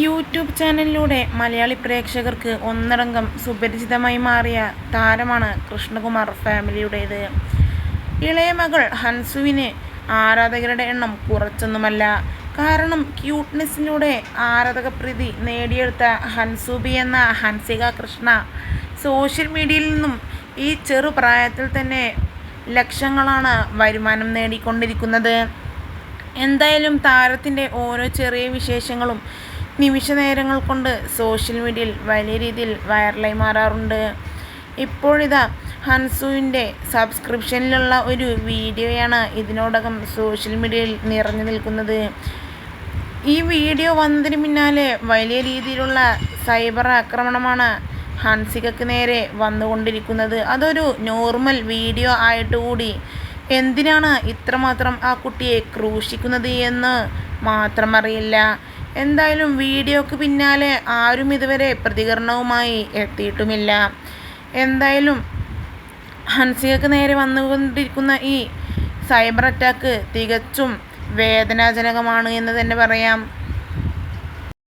YouTube ചാനലിലൂടെ മലയാളി പ്രേക്ഷകർക്ക് ഒന്നടങ്കം സുപരിചിതമായി മാറിയ താരമാണ് കൃഷ്ണകുമാർ ഫാമിലിയുടേത്. ഇളയ മകൾ ഹൻസുവിന് ആരാധകരുടെ എണ്ണം കുറച്ചൊന്നുമല്ല. കാരണം ക്യൂട്ട്നെസ്സിലൂടെ ആരാധകപ്രീതി നേടിയെടുത്ത ഹൻസുബി എന്ന ഹൻസിക കൃഷ്ണ സോഷ്യൽ മീഡിയയിൽ നിന്നും ഈ ചെറുപ്രായത്തിൽ തന്നെ ലക്ഷങ്ങളാണ് വരുമാനം നേടിക്കൊണ്ടിരിക്കുന്നത്. എന്തായാലും താരത്തിൻ്റെ ഓരോ ചെറിയ വിശേഷങ്ങളും നിമിഷ നേരങ്ങൾ കൊണ്ട് സോഷ്യൽ മീഡിയയിൽ വലിയ രീതിയിൽ വൈറലായി മാറാറുണ്ട്. ഇപ്പോഴിതാ ഹൻസുവിൻ്റെ സബ്സ്ക്രിപ്ഷനിലുള്ള ഒരു വീഡിയോയാണ് ഇതിനോടകം സോഷ്യൽ മീഡിയയിൽ നിറഞ്ഞു നിൽക്കുന്നത്. ഈ വീഡിയോ വന്നതിന് പിന്നാലെ വലിയ രീതിയിലുള്ള സൈബർ ആക്രമണമാണ് ഹൻസികയ്ക്ക് നേരെ വന്നുകൊണ്ടിരിക്കുന്നത്. അതൊരു നോർമൽ വീഡിയോ ആയിട്ട് കൂടി എന്തിനാണ് ഇത്രമാത്രം ആ കുട്ടിയെ ക്രൂശിക്കുന്നത് എന്ന് മാത്രം അറിയില്ല. എന്തായാലും വീഡിയോക്ക് പിന്നാലെ ആരും ഇതുവരെ പ്രതികരണവുമായി എത്തിയിട്ടുമില്ല. എന്തായാലും ഹൻസികയ്ക്ക് നേരെ വന്നുകൊണ്ടിരിക്കുന്ന ഈ സൈബർ അറ്റാക്ക് തികച്ചും വേദനാജനകമാണ് എന്ന് തന്നെ പറയാം.